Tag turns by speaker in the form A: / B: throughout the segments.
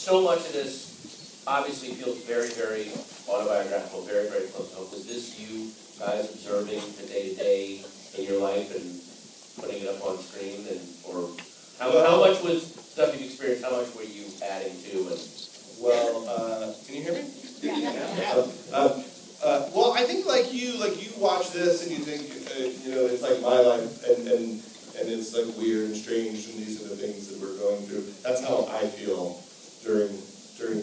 A: so much of this obviously feels very, very autobiographical, very, very close to home. Was this you guys observing the day-to-day in your life and putting it up on screen? And or how much was stuff you've experienced, how much were you adding to? And
B: well, can you hear me?
A: Yeah.
B: Well, I think like you watch this and you think, it's like my life, and it's like weird and strange, and these are the things that we're going through. That's how I feel during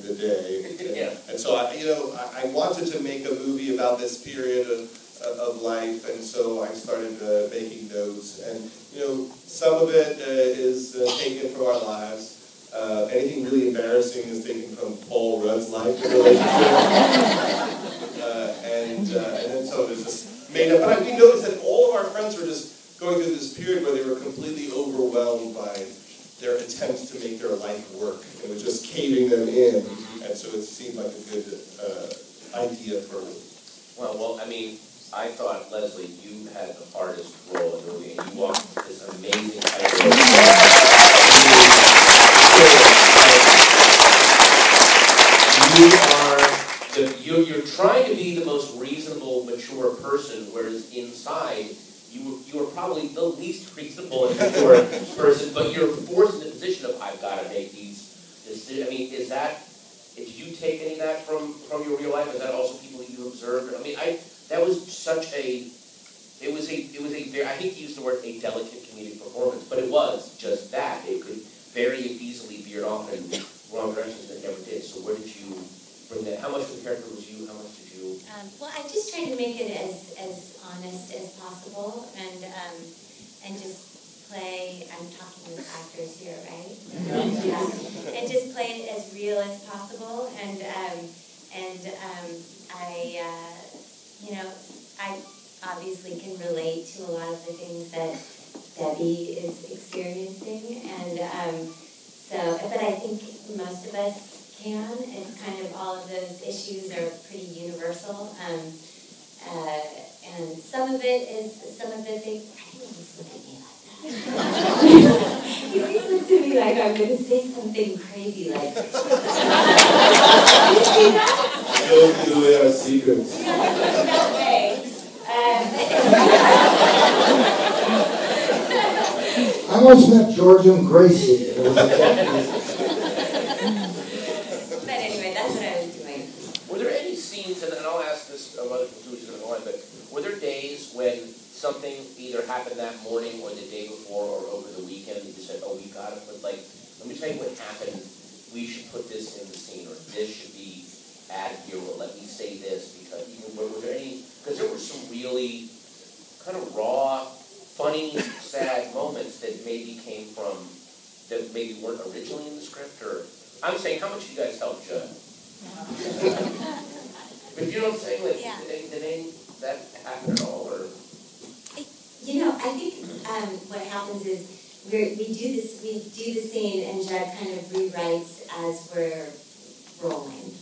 B: the day.
A: Yeah.
B: And so I wanted to make a movie about this period of life, and so I started making notes, and some of it is taken from our lives. Anything really embarrassing is taken from Paul Rudd's life in relationship. And then some of it is just made up. But we noticed that all of our friends were just going through this period where they were completely overwhelmed by their attempts to make their life work. It was just caving them in, and so it seemed like a good idea for me.
A: Well, I mean, I thought, Leslie, you had the hardest role in the movie, and you walked this amazing tightrope. You're trying to be the most reasonable, mature person, whereas inside you are probably the least reasonable and mature person, but you're forced in the position of, I've got to make these decisions. I mean, did you take any of that from your real life? Is that also people you observed? I mean, that was such a, it was a very, I hate to use the word a delicate comedic performance, but it was just that. It could very easily veer off in wrong directions, and it never did. So where did you bring that? How much of the character was you? How much did you?
C: Well, I just tried to make it as honest as possible, and just play. I'm talking with actors here, right? And just play it as real as possible, and I obviously can relate to a lot of the things that Debbie is experiencing, and but I think most of us can. It's kind of all of those issues are pretty universal, and some of it they. I think he's look at me like that. He always looks at me like I'm going to say something crazy, like. You see that?
B: Don't give away our secrets.
C: That way.
D: I once met George and Gracie.
C: But anyway, that's what I was doing.
A: Were there any scenes, and I'll ask this of other people who's going to go on, but were there days when something either happened that morning or the day before or over the weekend and you said, oh, we got to put, like, let me tell you what happened, we should put this in the scene, or this should be added here, or let me say this, because were there any, because there were some really kind of raw, funny, sad moments that maybe came from, that maybe weren't originally in the script, or, I'm saying, how much you guys helped Judd? But you know what I'm saying, like,
C: yeah.
A: did that happen at all, or?
C: I think what happens is we do the scene, and Judd kind of rewrites as we're rolling.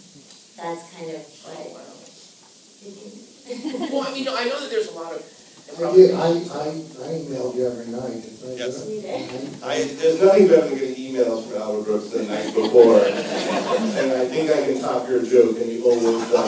C: That's kind of what.
A: Wow. Well, I mean, I know that there's a lot of.
D: I emailed you every night.
B: Yes. There's nothing better than getting emails from Albert Brooks the night before, and I think I can top your joke, and he always does.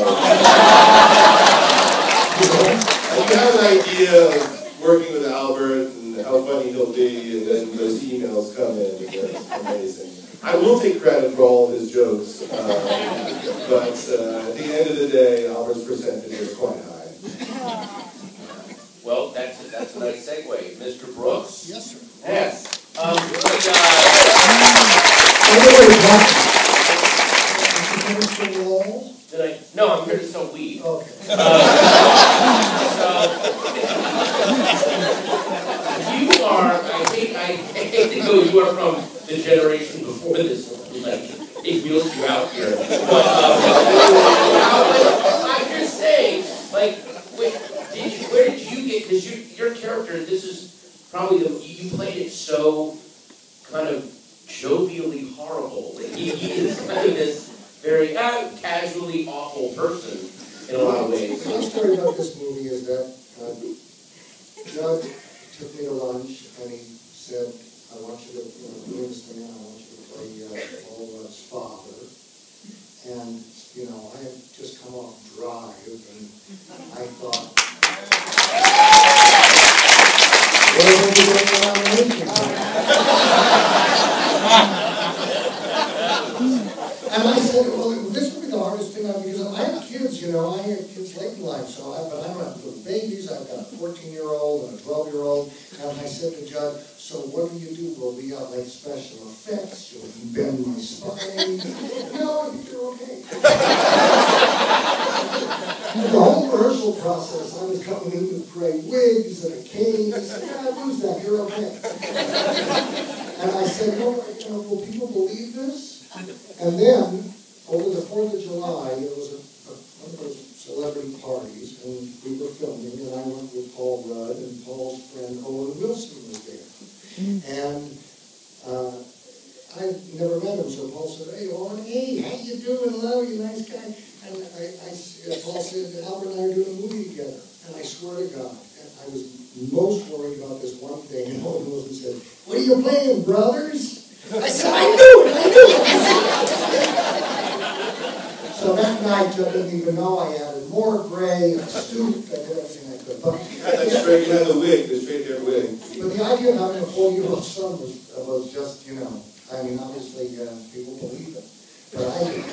B: You have an idea of working with Albert and how funny he'll be, and then those emails come in, and that's amazing. I will take credit for all of his jokes, but at the end of the day, Albert's percentage is quite high.
A: Well, that's a nice segue. Mr. Brooks?
E: Yes, sir.
A: Yes. Did I? No, I'm here to sell weed.
D: Okay.
A: You are, I hate to go, you are from the generation before this one. Like, it wheels you out here. But, I'm just saying, like, where did you get, because your character, this is probably, you played it so kind of jovially horrible. Like, he is kind of this very casually awful person in a lot of ways.
D: The story about this movie is that Judd took me to lunch and he said, I want you to, me and this man, I want you to play Paul Rudd's father. And I said, well, this would be the hardest thing because I have kids, you know, I have kids late in life, but I don't have little babies. I've got a 14-year-old and a 12-year-old. And I said to Judd, so what do you do? Will we have like special effects? Will you bend my spine? No, I think you're okay. The whole rehearsal process, I was coming in with gray wigs and a cane. He said, yeah, lose that, you're okay. And I said, no, you know, will people believe this? And then, over the 4th of July, there was one of those celebrity parties, and we were filming, and I went with Paul Rudd, and Paul's friend Owen Wilson was there. And I never met him, so Paul said, hey, Owen, hey, how you doing? Hello, you nice guy. And Paul said, Albert and I are doing a movie together. And I swear to God, I was most worried about this one thing, and Owen Wilson said, what are you playing, Brothers? I said, I knew it! So that night, I didn't even know I added more gray, I stooped, I did everything I could. But
B: you had that straight, you had the wig, the straight hair wig.
D: But the idea of having a 4-year-old son was just, you know, I mean, obviously, people believe it. But I didn't.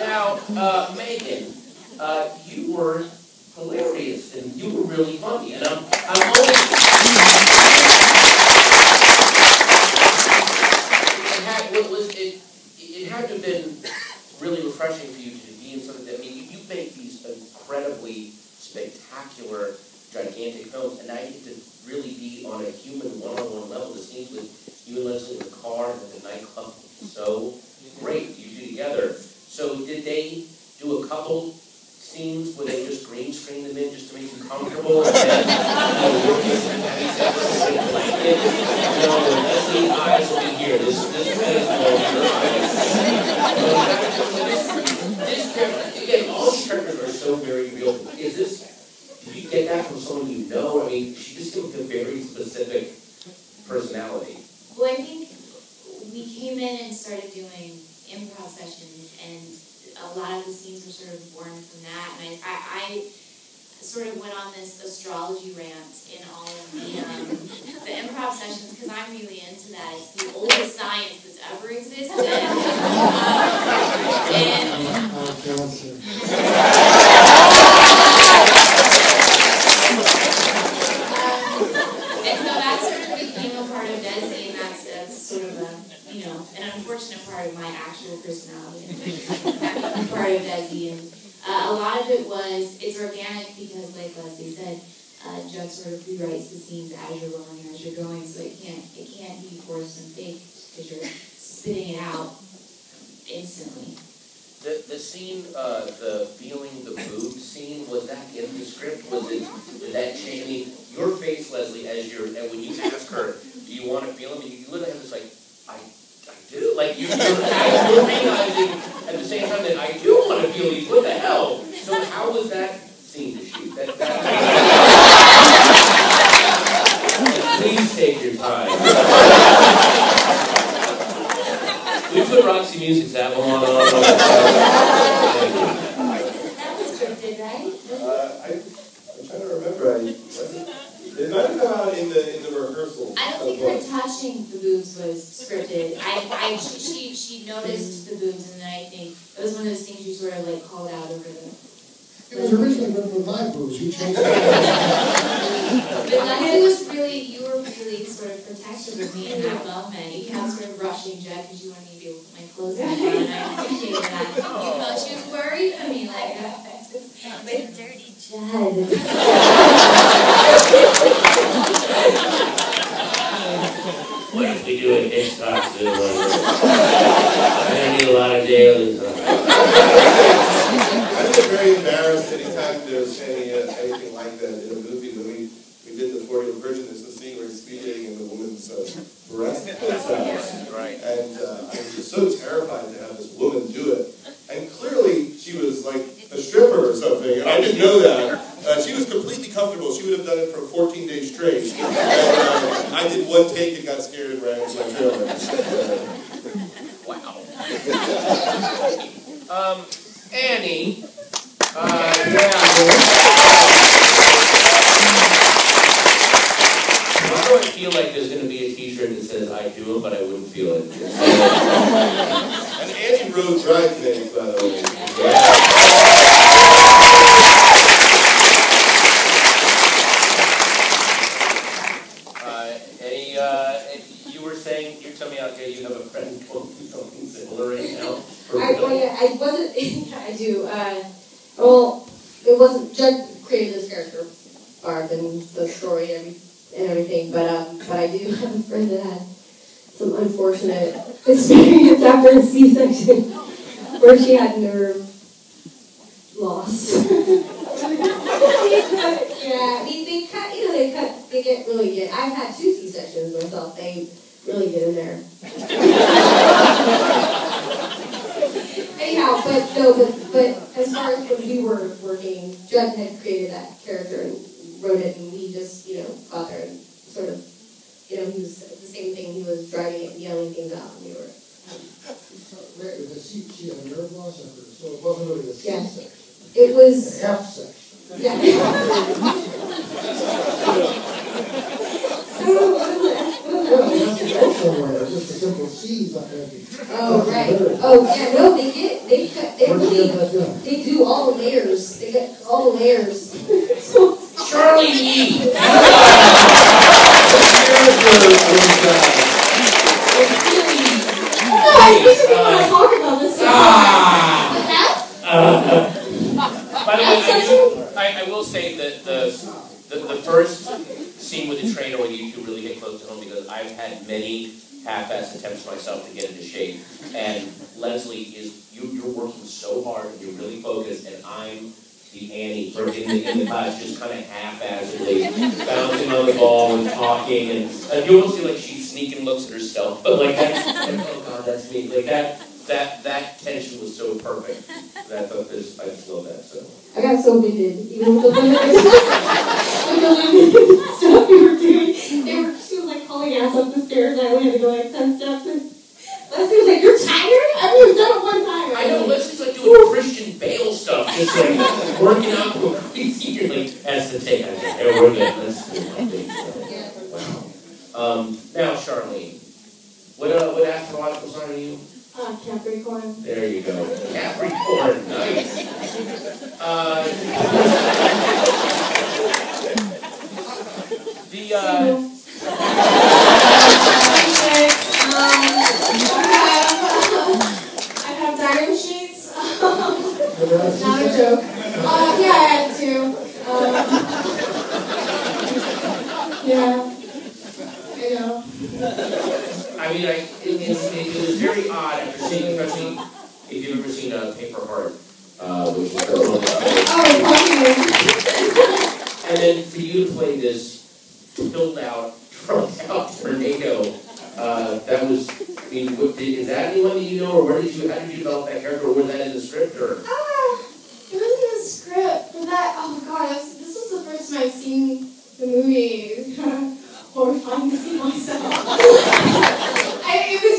A: Now, Megan, you were hilarious and you were really funny. And I'm only... It had to have been really refreshing for you to be in something that, I mean, you make these incredibly spectacular, gigantic films, and now you get to really be on a human one-on-one level. The scenes with you and Leslie in the car and at the nightclub, so great, you two together. So did they do a couple scenes where they just green screen them in just to make you comfortable? And then, having separate blankets, Leslie's eyes will be here. This is your eyes. This character, again, all these characters are so very real. Is this, did you get that from someone you know? I mean, she just seems a very specific personality.
E: Well, I think we came in and started doing improv sessions, and a lot of the scenes were sort of born from that. And I sort of went on this astrology rant in all of the improv sessions because I'm really into that. It's the oldest science that's ever existed. And so that sort of became a part of Desi, and that's sort of an unfortunate part of my actual personality. Part of Desi, and a lot of it it's organic because, like Leslie said, Judd sort of rewrites the scenes as you're rolling, as you're going, so it can't be forced and faked because you're spitting it out instantly.
A: The scene, the feeling the boob scene, was that in the script? Did that change? I mean, your face, Leslie, and when you ask her, do you want to feel them? You literally have this like, I do. Like you're realizing at the same time that I do want to feel these. What the hell? So how was that scene to shoot? Please take your time. We put Roxy Music's album on.
C: That was scripted, right?
B: I'm trying to remember. It might have come out in the rehearsal.
E: I don't think her touching the boobs was scripted. She noticed the boobs, and then I think it was one of those things you sort of like called out over the.
D: It was originally written with my boobs. You changed it.
E: But you were really sort of protective of me in that moment. You kept sort of rushing Judd because you wanted me to be able to put my clothes on, and I appreciated that. You felt she was worried for me, like
C: With dirty Judd.
A: What if we do an Hitchcock film? I don't need a lot of dailies.
B: I get very embarrassed anytime there's anything like that in a movie. When we did The 40th Virgin, there's a scene where he's speeding and the woman's breast pops out.
A: Right.
B: And I was just so terrified to have this woman do it. And clearly she was like a stripper or something, and I didn't know that. She was completely comfortable. She would have done it for 14 days straight. And I did one take and got scared and ran into my trailer.
A: Wow. Annie. I don't feel like there's going to be a t-shirt that says says, I do it, but I wouldn't feel it.
B: And Andy wrote Bridesmaids, by the way.
A: You were saying, you're telling me out there you have a friend going through something similar right now?
F: I wasn't, I do. Well, it wasn't, Judd created this character, Barb, and the story and everything, but I do have a friend that had some unfortunate experience after a C-section where she had nerve loss. Yeah, they cut, they get really good. I've had 2 C-sections myself, they really get in there. Anyhow, but as far as when we were working, Judd had created that character and wrote it, and we just, got there and sort of, he was the same thing, he was driving it and yelling things out, and we were...
D: She had a nerve loss after, so it wasn't really a C-section.
F: It was...
D: An F-section.
F: Yeah.
D: Somewhere, just a simple C's on there.
F: Oh, right. Oh, yeah, no, they do all the layers. They get all the layers.
A: Charlie Yee!
F: No, I think we want to talk about this.
A: By the way, I will say that the first scene with the trainer with you two really hit close to home because I've had many half-assed attempts myself to get into shape, and Leslie you're working so hard and you're really focused, and I'm the Annie in the class just kind of half-assedly bouncing on the ball and talking, and you almost feel like she's sneaking looks at herself, but like that's oh god, that's me, like that tension was so perfect. That I just love that. So
F: I got so winded, even with the limited stuff we were doing. She was like hauling ass up the stairs, and I only had to go like 10 steps. And Leslie was like, "You're tired? I mean, we've done it one time."
A: I know Leslie's like doing Christian Bale stuff, just like working out to a crazy. You're like, that's the take. Hey, we're good. Let's do it. Wow. Now, Charlene, what astrological sign are you?
F: Capricorn.
A: There you go. Capricorn. Nice.
F: I have diamond sheets. Not a joke. Yeah, I had 2. Yeah. I know.
A: I mean, it was very odd after seeing, especially if you've ever seen Paper Heart, which is and then for you to play this filled out, drugged out tornado, that was, I mean, is that anyone that you know, or how did you develop that character, or was that in the script, or?
F: It was in the script, but oh god, this was the first time I've seen the movie. Horrifying to see myself.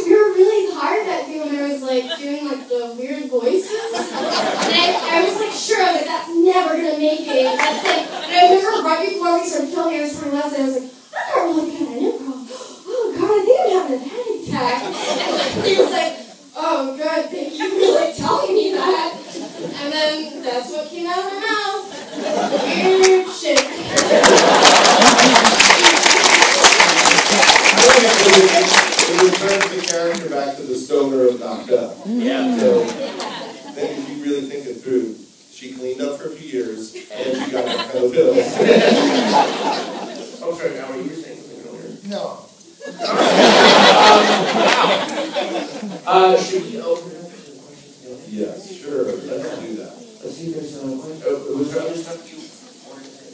F: We were really hard that day when I was like doing like the weird voices. And I was like, sure, I was like, that's never gonna make it. That's like, and I remember right before we started filming, I was telling Leslie, I was like, I'm not really good at improv. Oh god, I think I'm having a panic attack. And he was like, oh good, thank you for like telling me that. And then that's what came out of my mouth. Weird shit.
B: It returns the character back to the stoner of knocked up.
A: Yeah.
B: So then if you really think it through, she cleaned up for a few years and she got back on the pills.
A: Oh, sorry, now you were saying something earlier?
D: No.
A: Wow. Should we open it up to questions?
B: Yes, sure. Let's do that.
A: Let's see if there's another question. Was there other stuff you wanted to say?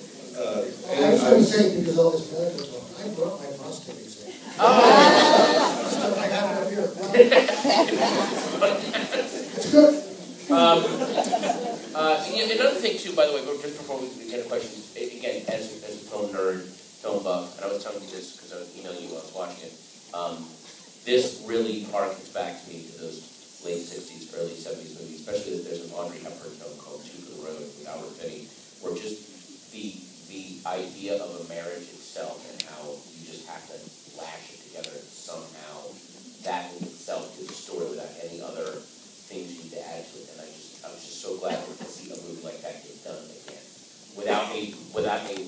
D: I was going to say, because all this medical stuff, I brought my prostate exam.
A: Oh!
D: I got it up here. It's good.
A: Another thing too, by the way, just before we get a question, again, as a film nerd, film buff, and I was telling you this because I was emailing you while I was watching it, this really harkens back to me to those late 60s, early 70s movies, especially that there's an Audrey Hepburn film called Two for the Road with Albert Finney, where just the idea of a marriage itself and how you just have to lash it together in somehow that in itself gives a story without any other things you need to add to it. And I was just so glad to see a movie like that get done again, without a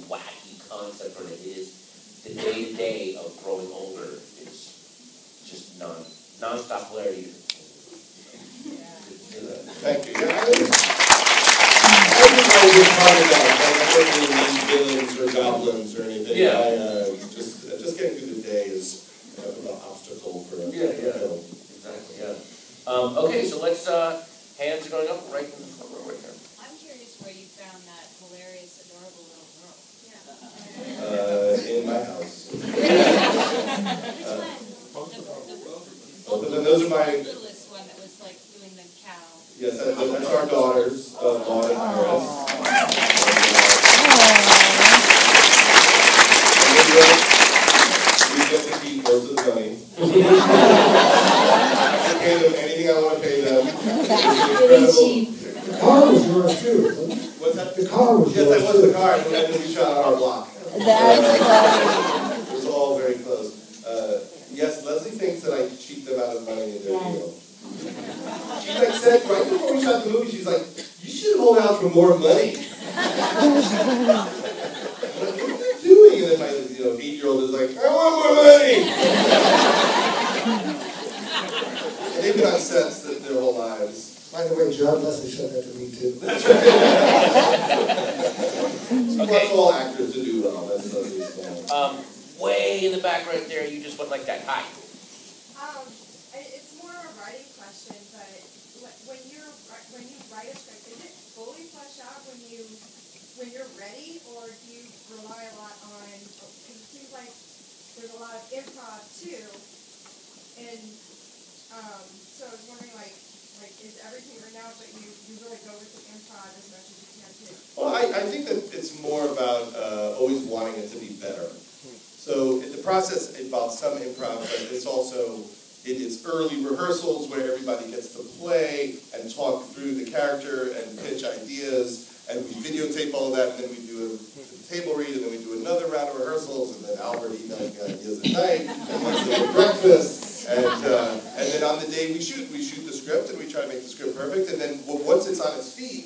A: wacky concept or it is the day-to-day of growing older is just non-stop hilarity.
B: Thank you. Yeah, I didn't know we were talking about I don't need villains or goblins or anything.
A: Yeah.
B: Just getting through the day is an obstacle for a film.
A: Exactly, yeah. Okay, so let's, hands are going up right in the front row right here.
G: I'm curious where you found that hilarious, adorable little girl.
B: In my house.
G: Which one?
B: But then those are my...
G: The littlest one that was like doing the cow.
B: Yes, that's our daughters, Maud and Iris. We get to keep most of the money. I pay them anything I want to pay them. It's incredible.
D: The car was yours too, wasn't it?
B: What's that?
D: The car was yours.
B: Yes, that was the car, and then we shot on our block. It was all very close. Yes, Leslie thinks that I cheat them out of money in their deal. She like said right before we shot the movie, she's like, "You should hold out for more money." I'm like, what are you doing? And then my 8-year-old is like, "I want more money." And they've been on sets their whole lives.
D: By the way, Judd, Leslie said that to me too.
B: That's right. She wants all actors to do well. That's Leslie's goal.
A: Way in the back right there, you just went like that. Hi.
H: It's more of a writing question, but when you write a script, is it fully fleshed out when you're ready, or do you rely a lot on? Because it seems like there's a lot of improv too, and so I was wondering, like is everything written out, but you really go with the improv as much as you can too?
B: Well, I think that it's more about always wanting it to be better. So the process involves some improv, but it's also, it is early rehearsals where everybody gets to play and talk through the character and pitch ideas, and we videotape all of that, and then we do a table read, and then we do another round of rehearsals, and then Albert emails me ideas at night, and we do breakfast, and then on the day we shoot the script, and we try to make the script perfect, and then once it's on its feet,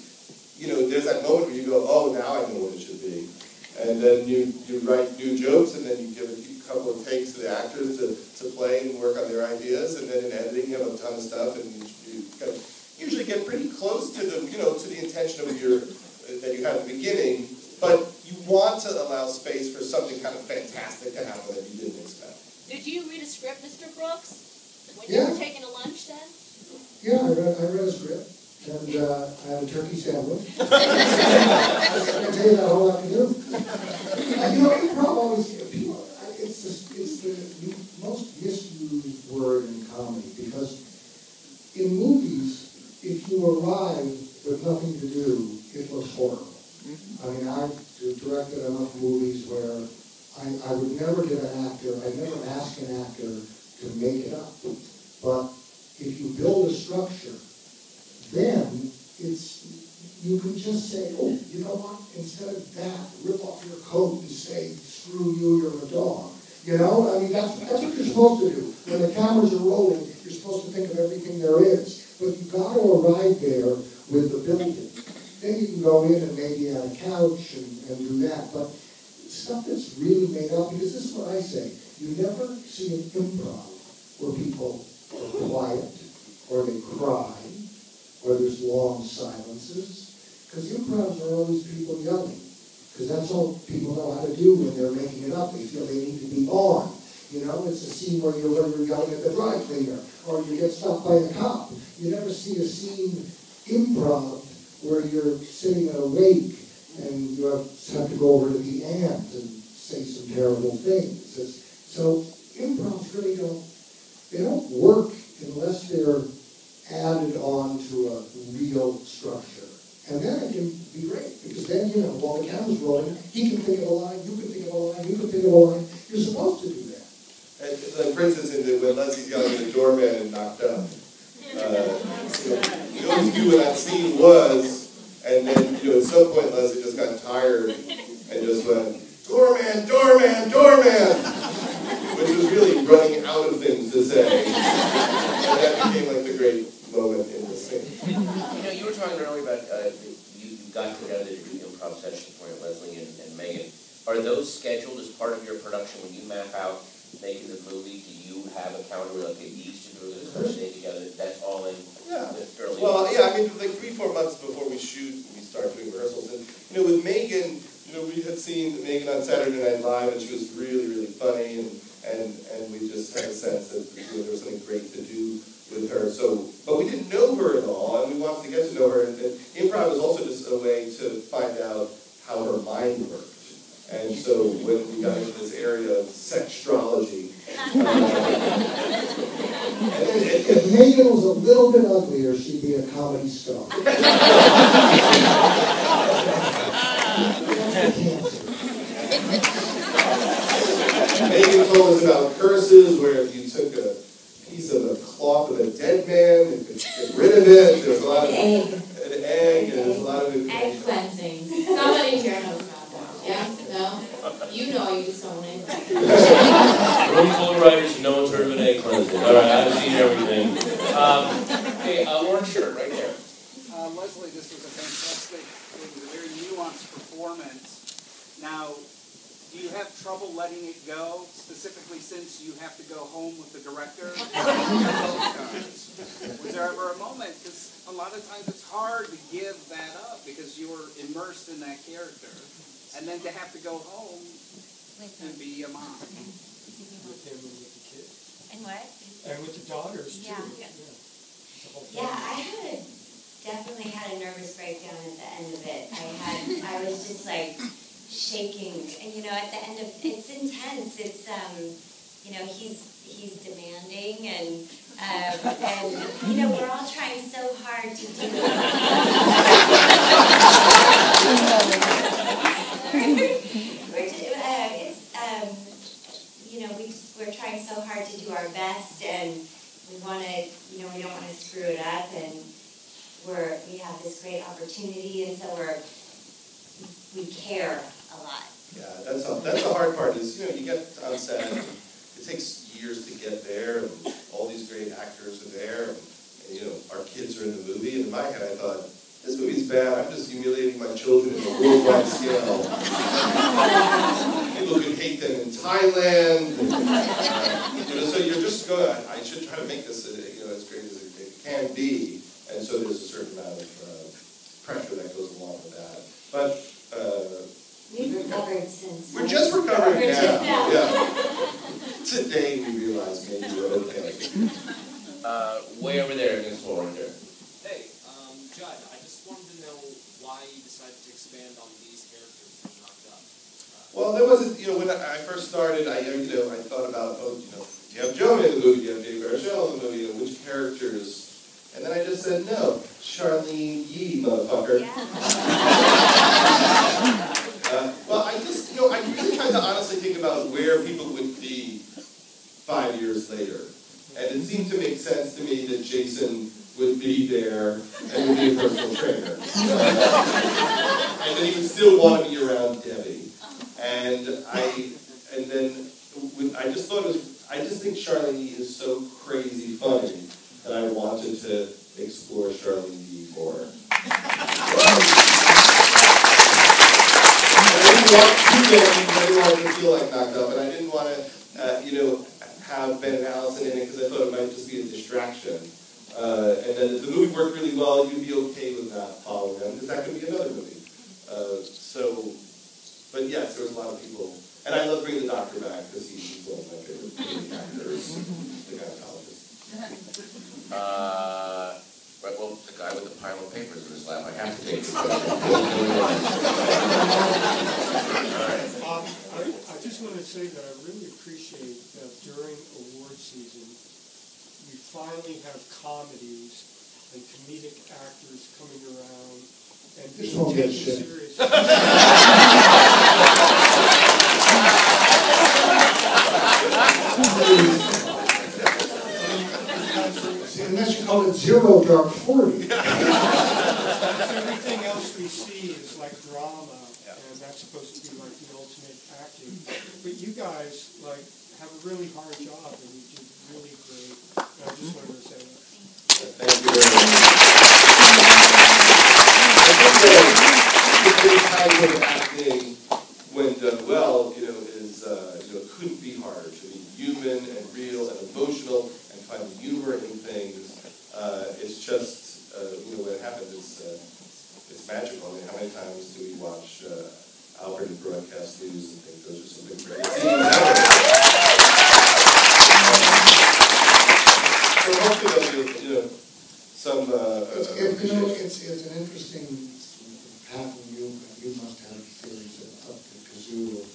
B: there's that moment where you go, oh, now I know what it should be. And then you write new jokes, and then you give a couple of takes to the actors to play and work on their ideas, and then in editing you have a ton of stuff, and you kind of usually get pretty close to the to the intention of that you had at the beginning, but you want to allow space for something kind of fantastic to happen that you didn't expect.
G: Did you read a script, Mr. Brooks? When
D: Yeah.
G: you were taking a lunch then?
D: Yeah, I read a script, and I had a turkey sandwich. I can tell you that whole afternoon. Improv always, it's the most misused word in comedy, because in movies, if you arrive with nothing to do, it looks horrible. I mean, I've directed enough movies where I would never get an actor, I'd never ask an actor to make it up. But if you build a structure, then you can just say, oh, you know what, instead of that, rip off your coat and say, screw you, you're a dog. I mean, that's what you're supposed to do. When the cameras are rolling, you're supposed to think of everything there is. But you've got to arrive there with the building. Then you can go in and maybe add a couch and do that. But stuff that's really made up, because this is what I say, you never see an improv where people are quiet, or they cry, or there's long silences. Because improvs are always people yelling. Because that's all people know how to do when they're making it up. They feel they need to be on. It's a scene where you're yelling at the dry cleaner, or you get stopped by a cop. You never see a scene improv where you're sitting at a wake and you have to go over to the ant and say some terrible things. So improvs really don't work unless they're added on to a real structure. And then it can be great, because then, while the camera's rolling, he can think of a line, you can think of a line, you can think of a line. You're supposed to do that.
B: And, for instance, when Leslie's yelling at the doorman and knocked up, you always knew what that scene was, and then, at some point Leslie just got tired and just went, doorman, doorman, doorman, which was really running out of things to say. And that became like the great moment in the scene.
A: You were talking earlier about you got together to do improv sessions for Leslie and Megan. Are those scheduled as part of your production when you map out making the movie? Do you have a calendar where okay, these two are going to start staying together? That's all in.
B: Yeah.
A: Early.
B: Well, yeah. I mean, like 3-4 months before we shoot, we start doing rehearsals. And with Megan, we had seen Megan on Saturday Night Live, and she was really, really funny, and we just had a sense that there was something great to do with her. So, but we didn't know her at all, and we wanted to get to know her. And improv is also just a way to find out how her mind worked. And so when we got into this area of sextrology,
D: if Megan was a little bit uglier, she'd be a comedy star.
B: Megan told us about curses, where if you took a piece of a cloth of a dead man, you could get rid of it. There's a lot of an egg, and there's a lot of
E: egg cleansing. Somebody here knows about that. Yeah? No? You know, you just don't know.
A: Room full of writers and no one's heard of an egg cleansing. All right, I've seen everything. Okay, orange shirt right there.
I: Leslie, this was a fantastic, it was a very nuanced performance. Now, do you have trouble letting it go, specifically since you have to go home with the director? Was there ever a moment, because a lot of times it's hard to give that up because you're immersed in that character, and then to have to go home and be a mom.
J: With him and with the kids.
C: And what?
J: And with the daughters, too.
C: Yeah, I definitely had a nervous breakdown at the end of it. I was just like shaking, and at the end of it's intense. It's he's demanding, and we're all trying so hard to do we're trying so hard to do our best, and we want to, we don't want to screw it up, and we have this great opportunity, and so we care a lot.
B: Yeah, that's the hard part is, you get on set, and it takes years to get there, and all these great actors are there, and our kids are in the movie, and in my head I thought, this movie's bad, I'm just humiliating my children in a worldwide scale. People could hate them in Thailand, so you're just going, I should try to make this as great as it can be, and so there's a certain amount of pressure that goes along with that. But
C: we've recovered since.
B: We're just recovering now. Yeah. Today we realize maybe we're okay.
A: Way over there in this floor right there.
K: Hey, Judd, I just wanted to know why you decided to expand on these characters that you knocked up.
B: Well, there wasn't, when I first started, I thought about, you have Joan in the movie, you have Dave Baruchel in the movie, and which characters, and then I just said, no, Charlene Yee, motherfucker.
C: Yeah.
B: Well, I really tried to honestly think about where people would be 5 years later. And it seemed to make sense to me that Jason would be there and would be a personal trainer. And then he would still want to be around Debbie. And then I just think Charlene Yee is so crazy funny that I wanted to explore Charlene Yee more. I didn't want to feel like knocked up, and I didn't want to, have Ben and Allison in it because I thought it might just be a distraction. And then if the movie worked really well, you'd be okay with not following them because that could be another movie. But yes, there was a lot of people, and I love bringing the doctor back because he's one of my favorite actors, the gynecologist.
A: Right, well, the guy with the pile of papers in his lap, I have to take it. All right.
J: I just want to say that I really appreciate that during award season, we finally have comedies and comedic actors coming around and being taken seriously.
D: Unless you call it Zero Dark 40.
J: Everything else we see is like drama, and that's supposed to be like the ultimate acting. But you guys have a really hard job, and you did really great. And I just wanted to say that.
B: Thank you very much. I think that this kind of acting, when done well, is couldn't be hard. To be human and real and emotional and find the humor in things. It's just when it happens, it's magical. I mean, how many times do we watch Albert and broadcast news and think those are some big great scenes? So hopefully there'll be some.
D: It's an interesting pattern. You must have theories up the kazoo of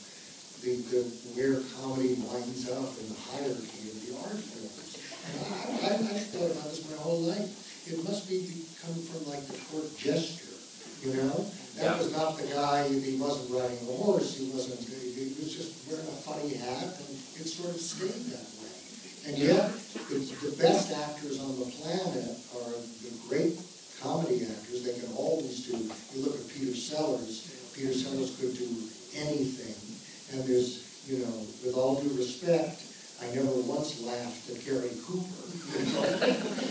D: where comedy winds up in the hierarchy of the art forms. And I've thought about this my whole life. It must come from like the court gesture, That was not the guy. He wasn't riding a horse. He was just wearing a funny hat, and it sort of stayed that way. And yet, the best actors on the planet are the great comedy actors. They can always do. You look at Peter Sellers. Peter Sellers could do anything. And there's, with all due respect, I never once laughed at Gary Cooper.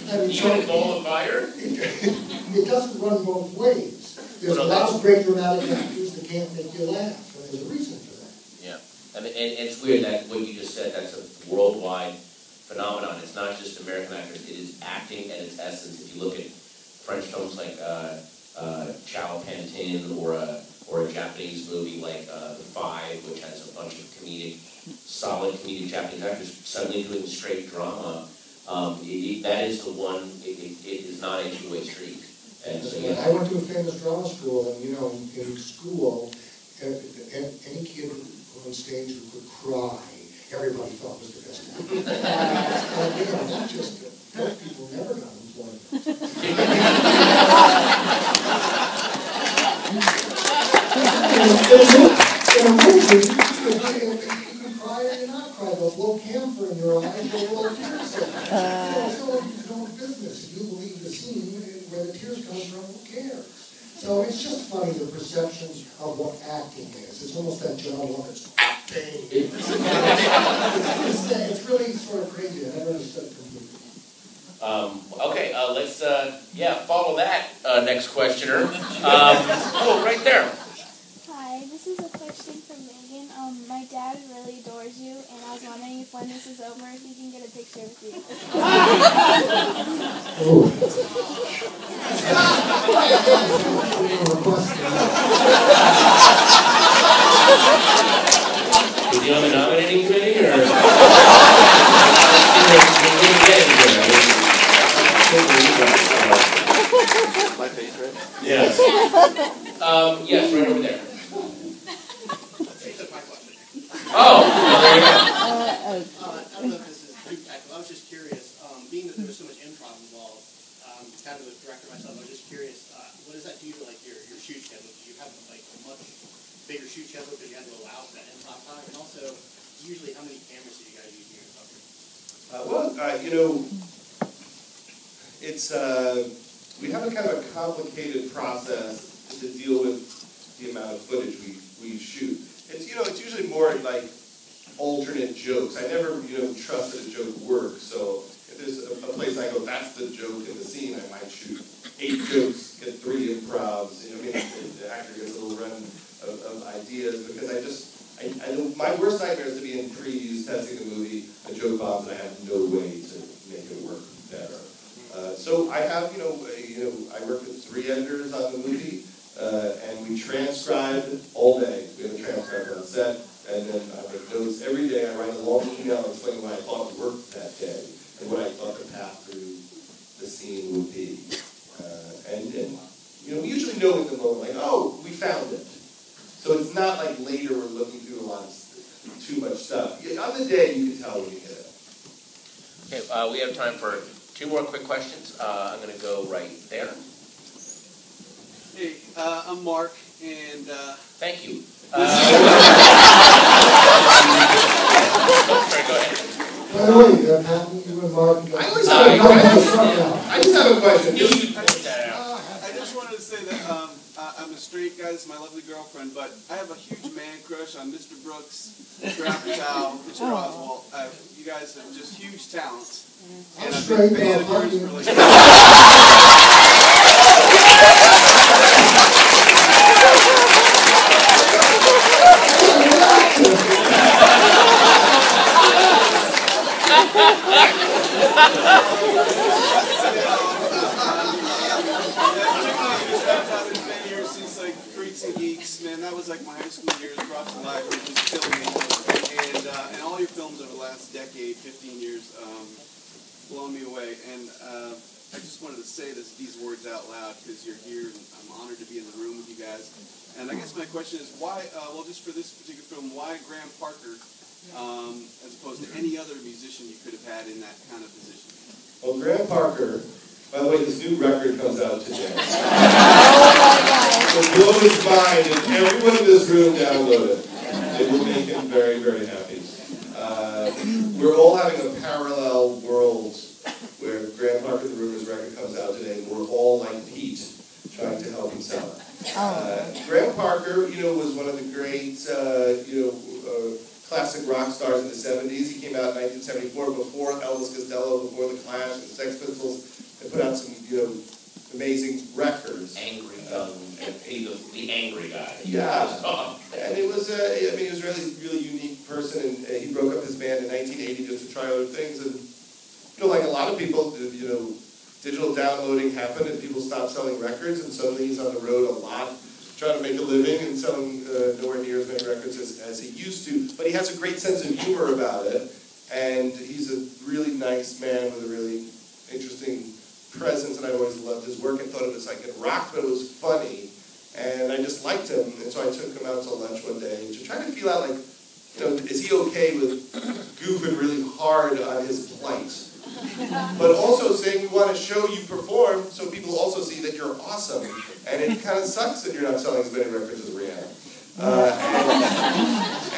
D: I mean,
A: Even Ball of Fire?
D: It doesn't run both ways. There's lots of great dramatic actors that can't make you laugh, and there's a reason for that.
A: Yeah, and it's weird that what you just said, that's a worldwide phenomenon. It's not just American actors, it is acting at its essence. If you look at French films like Ciao Pantin or a Japanese movie like The Five, which has a bunch of solid comedic Japanese actors suddenly doing straight drama, that is the one, it is not a two-way street. And so, yeah.
D: I went to a famous drama school, and in school, any kid on stage who could cry, everybody thought was the best actor. Not just those people never got employment. In a movie, you can cry or you're not cry. They'll blow camphor in your eyes, they'll blow tears in. It's no business. If you believe the scene, where the tears come from, who cares? So it's just funny, the perceptions of what acting is. It's almost that John Lovitz acting. It's really sort of crazy. I never understood it completely.
A: Okay, let's follow that next questioner. Right there.
L: Hi, this is a question from Megan. My dad really adores you, and I was wondering if when this is over, if he can get a picture with you.
A: Is he on the nominating committee, or?
M: My favorite.
A: Yes. Yes, right over there. Oh, well, there you go.
N: I don't know if this is too technical. I was just curious, being that there was so much improv involved, kind of a director myself, I was just curious, what does that do to like your shoot schedule? Do you have like a much bigger shoot schedule because you had to allow for that improv time? And also, usually how many cameras do you guys use in your company?
B: It's we have a kind of a complicated process to deal with the amount of footage we shoot. It's usually more like alternate jokes. I never trust that a joke works. So if there's a place I go, that's the joke in the scene, I might shoot 8 jokes, get 3 improvs. The actor gets a little run of ideas because I know my worst nightmare is to be in previews testing the movie, a joke bombs, and I have no way to make it work better. So I have, I work with 3 editors on the movie, and we transcribe all day. We have a transcriber on set, and then I make notes every day. I write a long email explaining what I thought worked that day and what I thought the path through the scene would be. We usually know in the moment, like, oh, we found it. So it's not like later we're looking through a lot of too much stuff. On the day, you can tell when you hit it.
A: Okay, we have time for 2 more quick questions. I'm going to go right there.
I: Hey, I'm Mark, and...
A: Thank you. Sorry, go ahead.
D: By the way, Pat, you and Mark...
B: I just have a question.
I: I just wanted to say that I'm a straight guy,
O: this, my lovely girlfriend, but I have a huge man crush on Mr. Brooks, Judd Apatow, Mr. Oswald. You guys have just huge talents. And I'm a big fan of yours for like... Man, that was like my high school years, brought to life, it just killed me. And all your films over the last decade, 15 years, blown me away. And I just wanted to say these words out loud because you're here, and I'm honored to be in the room with you guys. And I guess my question is, why, well, just for this particular film, why Graham Parker, as opposed to any other musician you could have had in that kind of position?
B: Well, Graham Parker, by the way, this new record comes out today. So blow his mind, and everyone in this room download it. It will make him very, very happy. We're all having a parallel world where Graham Parker, the Rumors record comes out today, and we're all like Pete, trying to help him sell it. Graham Parker, was one of the great, classic rock stars in the 70s. He came out in 1974 before Elvis Costello, before The Clash, and Sex Pistols, and put out some, amazing records.
A: Angry Young, and the angry guy.
B: Yeah, and it was, he was a really unique person, and he broke up his band in 1980 just to try other things, and, like a lot of people, digital downloading happened, and people stopped selling records, and suddenly he's on the road a lot, trying to make a living, and selling nowhere near as many records as he used to, but he has a great sense of humor about it, and he's a really nice man with a really interesting presence, and I always loved his work and thought it was like it rocked, but it was funny, and I just liked him, and so I took him out to lunch one day to try to feel out, like, is he okay with goofing really hard on his plight? But also saying we want to show you perform so people also see that you're awesome, and it kind of sucks that you're not selling as many records as Rihanna.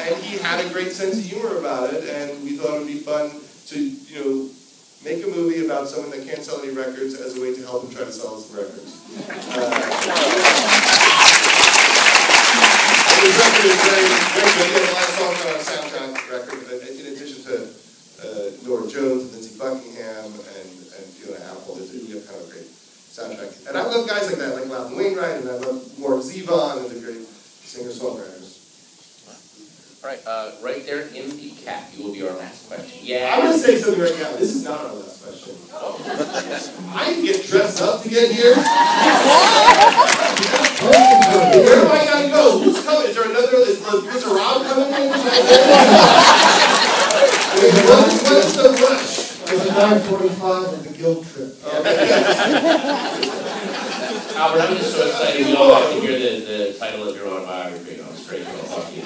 B: And he had a great sense of humor about it, and we thought it would be fun to, make a movie about someone that can't sell any records as a way to help him try to sell some records. This record is very good. We have a lot of songs on our soundtrack record, in addition to Nora Jones and Lindsey Buckingham and Fiona Apple. We have kind of a great soundtrack. And I love guys like that, like Malcolm Wainwright, and I love Warren Zevon and the great singer-songwriters.
A: All right, right there in the cap, you will be our last question. Yeah.
B: I'm going to say something right now. This is not our last question. I didn't get dressed up to get here. Where am I going to go? Who's coming? Is there another? Is Rob coming in? What's the rush?
D: There's a 9:45 at the Guild Trip.
A: Albert, I'm just so excited we all have to hear the title of your autobiography. I'm straight to talk to you.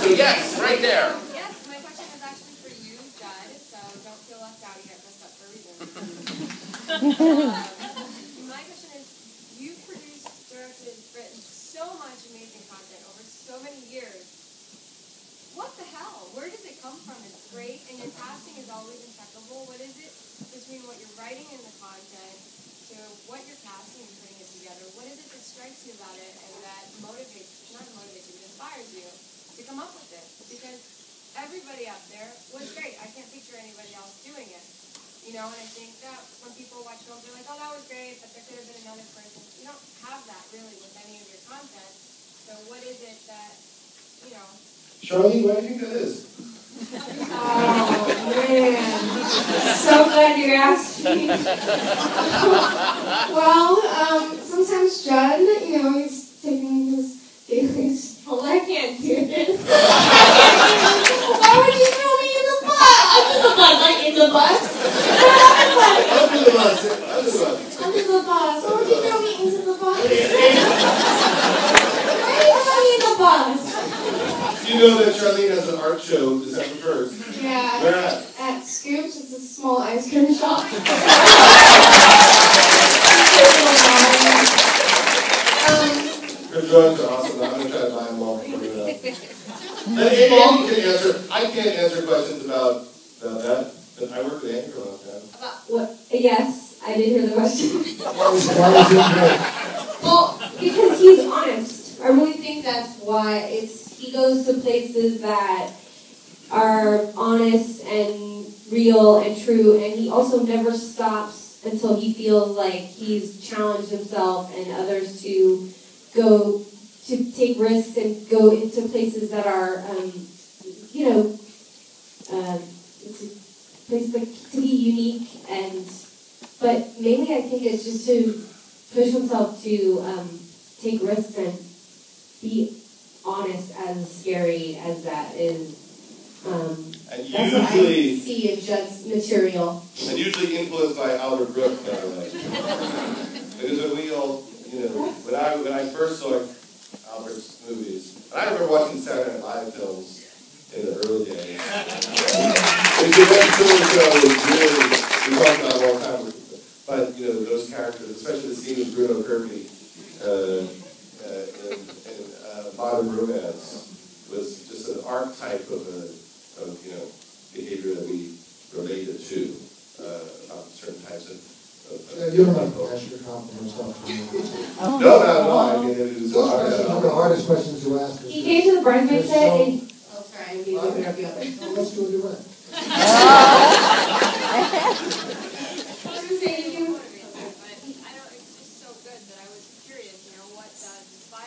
A: So yes, right there.
H: Yes, my question is actually for you, Judd, so don't feel left out. You get dressed up for a reason. My question is, you've produced, directed, written so much amazing content over so many years. What the hell? Where does it come from? It's great, and your casting is always impeccable. What is it between what you're writing in the content to what you're casting and putting it together? What is it that strikes you about it and that motivates, not motivates you, but inspires you to come up with this? Because everybody out there was great. I can't picture anybody else doing it. And I think that when people watch films, they're like, oh, that was great, but there could have been another person. You don't have that really with any of your content. So what is it that,
B: Charlene, what do you think that is?
F: Oh, man. So glad you asked me. Well, sometimes Judd, he's taking his daily stroll. I can't do this. Why would you throw me in the bus? Under the bus, like in the bus.
B: Under the bus.
F: Under the bus. Why would you throw me into the bus? Why are you throwing me in the bus?
B: You know that Charlene has an art show December 1st.
F: Yeah.
B: Where at?
F: At Scoops. It's a small ice cream shop.
B: Her drawings are awesome. I'm going to try to buy them all before you know. I can't answer questions about that. But I worked with Andy for a long time.
F: About what? Yes, I did hear the question.
D: Why was it great?
F: Well, because he's honest. I really think that's why he goes to places that are honest and real and true, and he also never stops until he feels like he's challenged himself and others to go to take risks and go into places that are, places like to be unique, but mainly I think it's just to push himself to take risks and be honest, as scary as that is.
B: And
F: That's what I
B: usually,
F: see in Judd's material.
B: and usually influenced by Albert Brooks, by the way. Because when we all, when I first saw Albert's movies, and I remember watching Saturday Night Live films in the early days. The Van Stiller show was really, we talked about it all the time, but those characters, especially the scene with Bruno Kirby in Modern Romance, was just an archetype of behavior that we related to about certain types of.
D: You don't have to ask your compliments off to me.
B: No. I mean, it was
D: Those questions are the hardest questions to ask.
F: He came to the bridesmaid set and... Oh, sorry, I didn't mean to interrupt you.
D: Let's do a duet.
F: I was going to say, you can...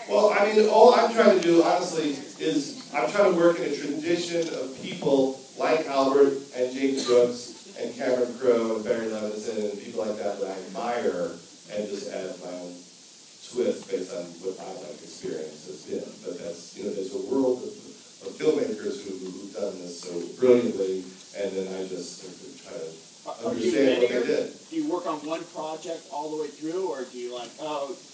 B: Well, I mean, all I'm trying to do, honestly, is I'm trying to work in a tradition of people like Albert and James Brooks and Cameron Crowe and Barry Levinson and people like that I admire, and just add my own twist based on what my life experience has been. But that's, there's a world of filmmakers who've done this so brilliantly, and then I just try to understand what they did.
I: Do you work on one project all the way through, or do you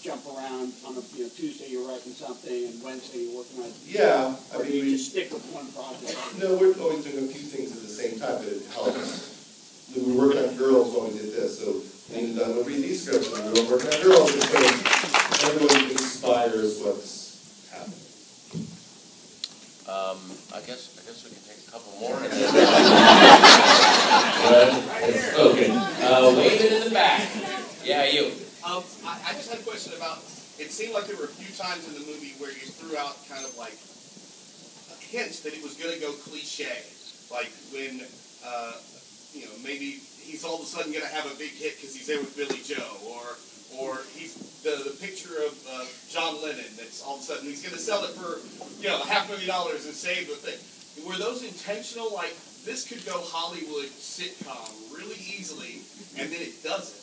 I: jump around on a Tuesday you're writing something and Wednesday you're working on it?
B: Yeah,
I: or do you just stick with one project?
B: No, we're always doing a few things at the same time, but it helps. We were working on Girls when we did this, so Nina Dunn would read these scripts, and we were working on Girls, and so everyone inspires what's happening.
A: I guess we can take a couple more. And then okay. Waving in the back. Yeah, you.
N: I just had a question about. It seemed like there were a few times in the movie where you threw out kind of like hints that it was going to go cliche, like when maybe he's all of a sudden going to have a big hit because he's there with Billy Joe, or he's the picture of John Lennon that's all of a sudden he's going to sell it for $500,000 and save the thing. Were those intentional? Like this could go Hollywood sitcom really easily, and then it doesn't.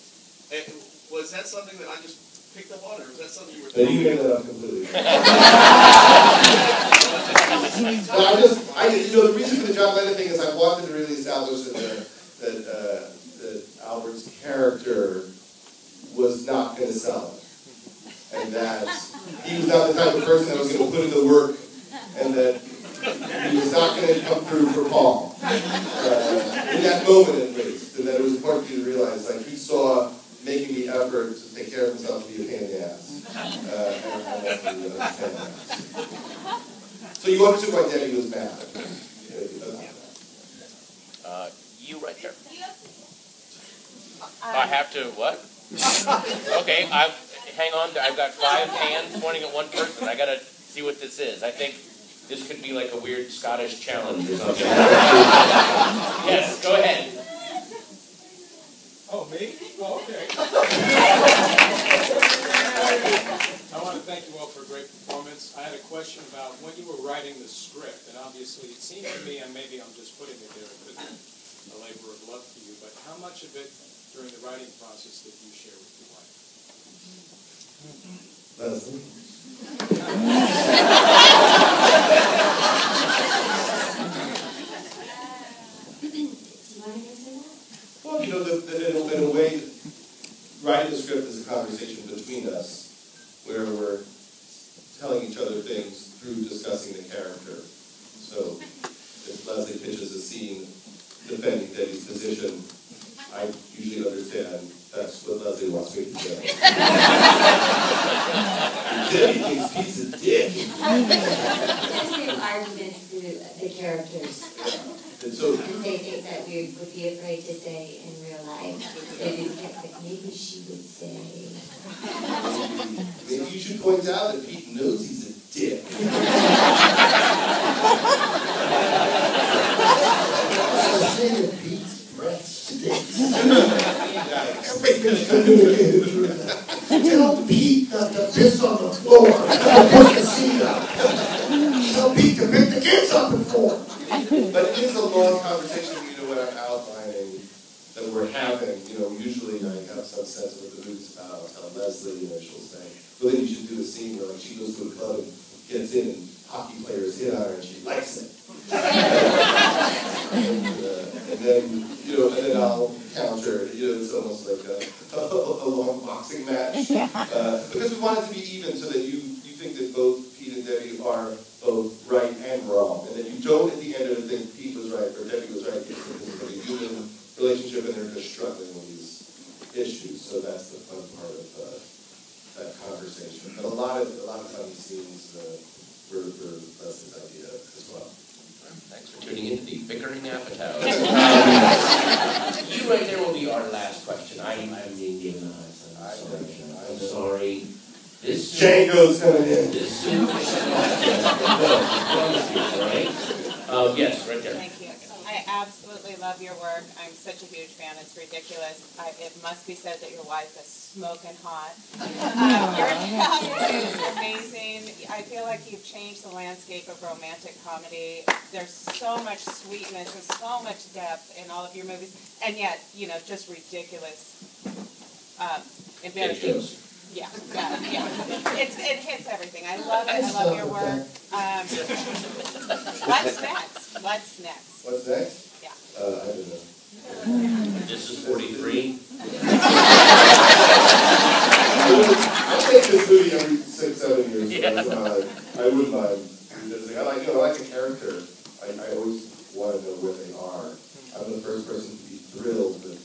N: Was that something that I just picked up on, or was that something you were thinking?
B: You made that up completely. The reason for the John Lennon thing is I wanted to really establish that Albert's character was not going to sell it, and that he was not the type of person that was going to put in the work, and that he was not going to come through for Paul in that moment at least, and that it was important for you to realize he saw making the effort to take care of himself to be a pain in the ass, and that's what you understand that. So you understood why Debbie was mad.
A: You right there. I have to what? Okay, hang on. I've got 5 hands pointing at one person. I gotta see what this is. I think this could be like a weird Scottish challenge or something. Yes, go ahead.
P: Oh, me? Oh, okay. I want to thank you all for a great performance. I had a question about when you were writing the script, and obviously it seemed to me, and maybe I'm just putting it there, it could be a labor of love for you, but how much of it during the writing process did you share with your wife?
B: Leslie? Well, in a way, writing the script is a conversation between us, where we're telling each other things through discussing the character. So, if Leslie pitches a scene defending Debbie's position, I usually understand that's what Leslie wants me to do. Debbie thinks Pete's a dick.
C: There's arguments through the characters.
B: And so,
C: And say things that we would be afraid to say in real life. That is kept like, maybe she would say.
B: maybe you should point out that Pete knows he's a dick.
D: I say that Pete's breath stinks. Everything's communicated through that. Tell Pete not to piss on the floor and put the seat up. Tell Pete to pick the kids up and forth.
B: But it is a long conversation, when I'm outlining that we're having, usually I have some sense of what the movie's about. I'll tell Leslie, she'll say, well, then you should do a scene where she goes to a club and gets in and hockey players hit on her and she likes it. and then I'll counter, it's almost like a long boxing match. Because we want it to be even so that you think that both Pete and Debbie are both right and wrong, and that you don't at the end of it think Pete was right or Debbie was right. It's like a human relationship and they're just struggling with these issues. So that's the fun part of that conversation. But a lot of funny scenes were Leslie's idea as well.
A: Thanks for tuning into the Bickering Apatow. You right there will be our last question. I'm being given a high sentence. I'm sorry. This
B: Django's coming in.
A: This suit. Right? Yes, right there.
Q: Thank you. I absolutely love your work. I'm such a huge fan. It's ridiculous. It must be said that your wife is smoking hot. Your cast is amazing. I feel like you've changed the landscape of romantic comedy. There's so much sweetness and so much depth in all of your movies, and yet, just ridiculous, embarrassing. Yeah. It hits everything. I love it. I love your work. What's next?
B: What's next?
Q: Yeah.
B: I don't know.
A: This is 43.
B: I make this movie every 6-7 years. Yeah. So I wouldn't mind revisiting. I like a character. I always want to know where they are. I'm the first person to be thrilled that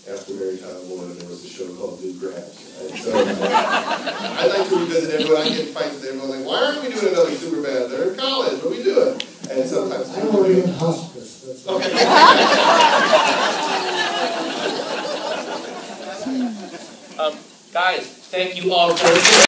B: after Mary Tyler Moore, there was a show called New Grass. And so I like to revisit everyone. I get fights with everyone like, why aren't we doing another Superbad? They're in college. What are we doing? And sometimes
D: I don't want to be in hospice. That's
B: okay.
A: Guys, thank you all for